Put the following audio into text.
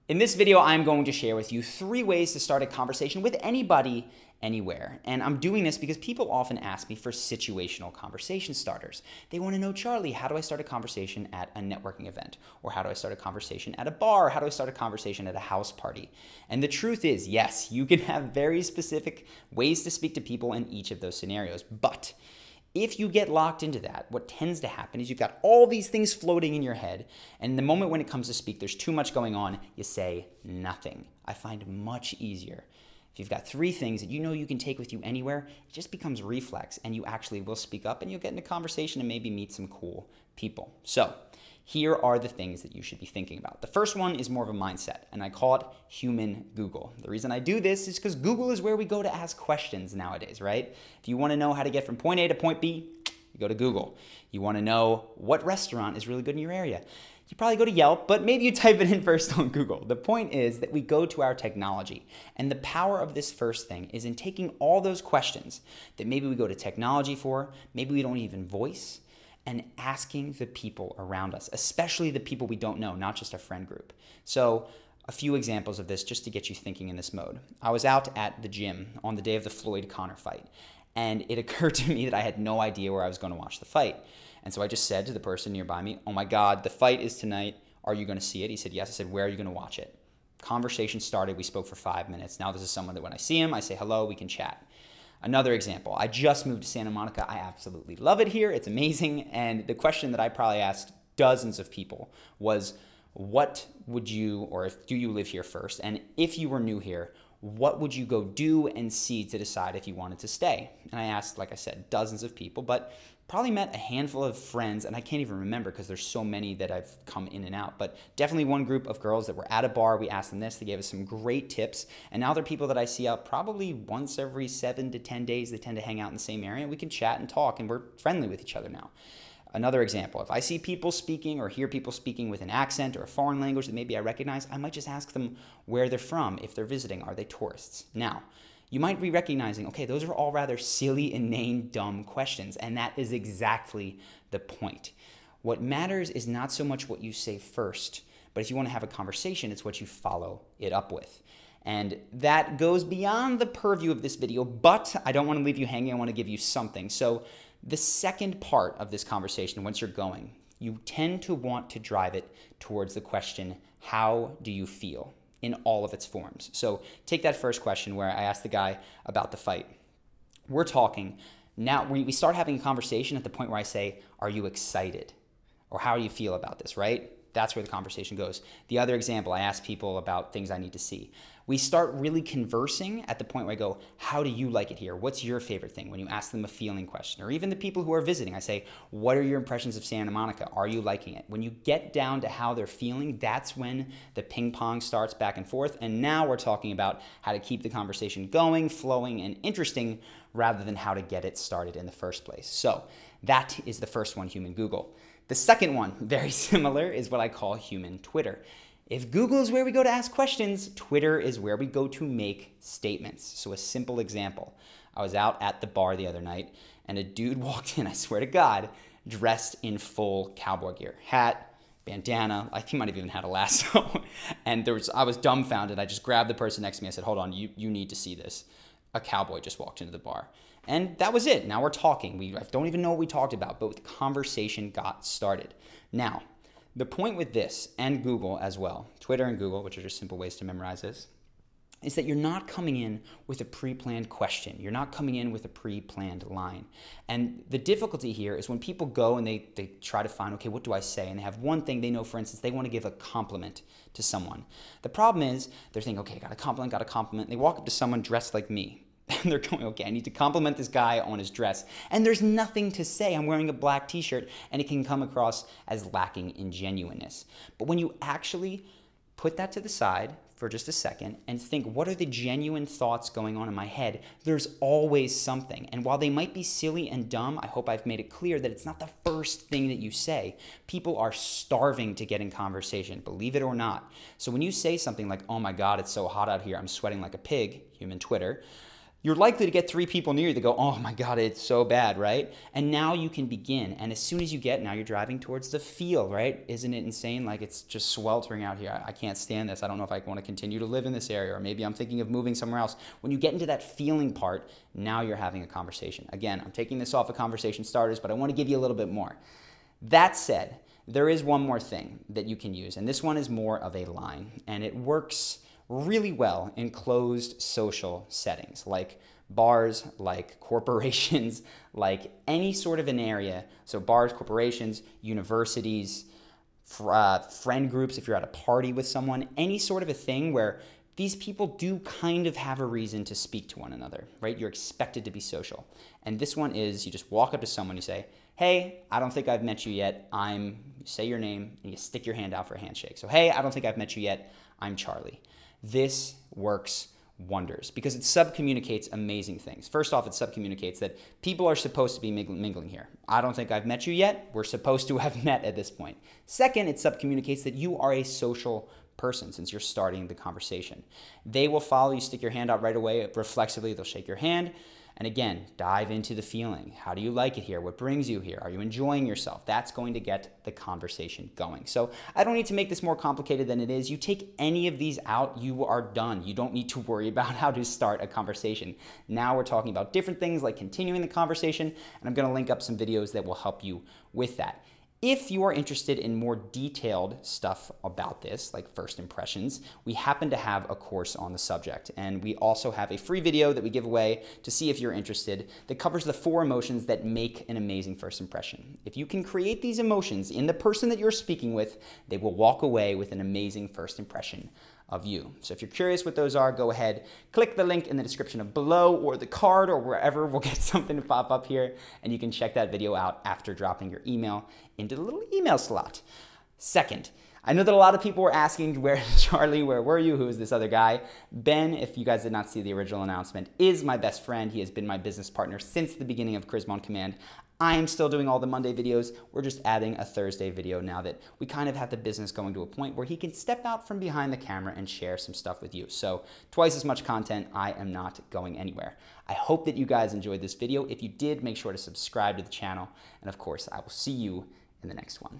In this video, I'm going to share with you 3 ways to start a conversation with anybody, anywhere. And I'm doing this because people often ask me for situational conversation starters. They want to know, Charlie, how do I start a conversation at a networking event? Or how do I start a conversation at a bar? How do I start a conversation at a house party? And the truth is, yes, you can have very specific ways to speak to people in each of those scenarios. But if you get locked into that, what tends to happen is you've got all these things floating in your head, and the moment when it comes to speak, there's too much going on, you say nothing. I find much easier. If you've got 3 things that you know you can take with you anywhere, it just becomes reflex, and you actually will speak up, and you'll get in a conversation and maybe meet some cool people. So here are the things that you should be thinking about. The first one is more of a mindset, and I call it human Google. The reason I do this is because Google is where we go to ask questions nowadays, right? If you want to know how to get from point A to point B, you go to Google. You want to know what restaurant is really good in your area, you probably go to Yelp, but maybe you type it in first on Google. The point is that we go to our technology, and the power of this first thing is in taking all those questions that maybe we go to technology for, maybe we don't even voice, and asking the people around us, especially the people we don't know, not just our friend group. So a few examples of this just to get you thinking in this mode. I was out at the gym on the day of the Floyd Connor fight, and it occurred to me that I had no idea where I was going to watch the fight. And so I just said to the person nearby me, oh my God, the fight is tonight. Are you going to see it? He said, yes. I said, where are you going to watch it? Conversation started. We spoke for 5 minutes. Now this is someone that when I see him, I say, hello, we can chat. Another example, I just moved to Santa Monica. I absolutely love it here. It's amazing. And the question that I probably asked dozens of people was, what would you, or do you live here first? And if you were new here, what would you go do and see to decide if you wanted to stay? And I asked, like I said, dozens of people, but probably met a handful of friends, and I can't even remember because there's so many that I've come in and out, but definitely one group of girls that were at a bar. We asked them this, they gave us some great tips, and now they're people that I see out probably once every 7 to 10 days. They tend to hang out in the same area, and we can chat and talk, and we're friendly with each other now. Another example, if I see people speaking or hear people speaking with an accent or a foreign language that maybe I recognize, I might just ask them where they're from, if they're visiting, are they tourists? Now, you might be recognizing, okay, those are all rather silly, inane, dumb questions, and that is exactly the point. What matters is not so much what you say first, but if you want to have a conversation, it's what you follow it up with. And that goes beyond the purview of this video, but I don't want to leave you hanging. I want to give you something. So the second part of this conversation, once you're going, you tend to want to drive it towards the question, how do you feel? In all of its forms. So take that first question where I asked the guy about the fight. We're talking. Now we start having a conversation at the point where I say, are you excited? Or how do you feel about this, right? That's where the conversation goes. The other example, I ask people about things I need to see. We start really conversing at the point where I go, how do you like it here? What's your favorite thing? When you ask them a feeling question, or even the people who are visiting, I say, what are your impressions of Santa Monica? Are you liking it? When you get down to how they're feeling, that's when the ping pong starts back and forth. And now we're talking about how to keep the conversation going, flowing, and interesting rather than how to get it started in the first place. So that is the first one, human Google. The second one, very similar, is what I call human Twitter. If Google is where we go to ask questions, Twitter is where we go to make statements. So a simple example, I was out at the bar the other night and a dude walked in, I swear to God, dressed in full cowboy gear, hat, bandana, I think he might have even had a lasso. And I was dumbfounded. I just grabbed the person next to me. I said, hold on, you need to see this. A cowboy just walked into the bar. And that was it. Now we're talking. I don't even know what we talked about, but the conversation got started. Now, the point with this, and Google as well, Twitter and Google, which are just simple ways to memorize this, is that you're not coming in with a pre-planned question. You're not coming in with a pre-planned line. And the difficulty here is when people go and they try to find, okay, what do I say? And they have one thing they know, for instance, they want to give a compliment to someone. The problem is they're thinking, okay, got a compliment. And they walk up to someone dressed like me. And they're going, okay, I need to compliment this guy on his dress. And there's nothing to say. I'm wearing a black t-shirt, and it can come across as lacking in genuineness. But when you actually put that to the side for just a second and think, what are the genuine thoughts going on in my head? There's always something. And while they might be silly and dumb, I hope I've made it clear that it's not the first thing that you say. People are starving to get in conversation, believe it or not. So when you say something like, oh my God, it's so hot out here, I'm sweating like a pig, human Twitter, you're likely to get 3 people near you that go, oh my God, it's so bad, right? And now you can begin. And as soon as you now you're driving towards the feel, right? Isn't it insane? Like, it's just sweltering out here. I can't stand this. I don't know if I want to continue to live in this area, or maybe I'm thinking of moving somewhere else. When you get into that feeling part, now you're having a conversation. Again, I'm taking this off of conversation starters, but I want to give you a little bit more. That said, there is one more thing that you can use, and this one is more of a line, and it works really well in closed social settings like bars, like corporations, like any sort of an area. So bars, corporations, universities, friend groups, if you're at a party with someone, any sort of a thing where these people do kind of have a reason to speak to one another, right? You're expected to be social. And this one is, you just walk up to someone, you say, hey, I don't think I've met you yet. You say your name, and you stick your hand out for a handshake. So, hey, I don't think I've met you yet. I'm Charlie. This works wonders because it subcommunicates amazing things. First off, it subcommunicates that people are supposed to be mingling here. I don't think I've met you yet. We're supposed to have met at this point. Second, it subcommunicates that you are a social person since you're starting the conversation. They will follow you, stick your hand out right away. Reflexively, they'll shake your hand. And again, dive into the feeling. How do you like it here? What brings you here? Are you enjoying yourself? That's going to get the conversation going. So I don't need to make this more complicated than it is. You take any of these out, you are done. You don't need to worry about how to start a conversation. Now we're talking about different things like continuing the conversation, and I'm going to link up some videos that will help you with that. If you are interested in more detailed stuff about this, like first impressions, we happen to have a course on the subject. And we also have a free video that we give away to see if you're interested that covers the 4 emotions that make an amazing first impression. If you can create these emotions in the person that you're speaking with, they will walk away with an amazing first impression of you. So if you're curious what those are, go ahead, click the link in the description of below or the card or wherever. We'll get something to pop up here, and you can check that video out after dropping your email into the little email slot. Second, I know that a lot of people were asking, where Charlie, where were you? Who is this other guy? Ben, if you guys did not see the original announcement, is my best friend. He has been my business partner since the beginning of Charisma on Command. I am still doing all the Monday videos. We're just adding a Thursday video now that we kind of have the business going to a point where he can step out from behind the camera and share some stuff with you. So twice as much content. I am not going anywhere. I hope that you guys enjoyed this video. If you did, make sure to subscribe to the channel. And of course, I will see you in the next one.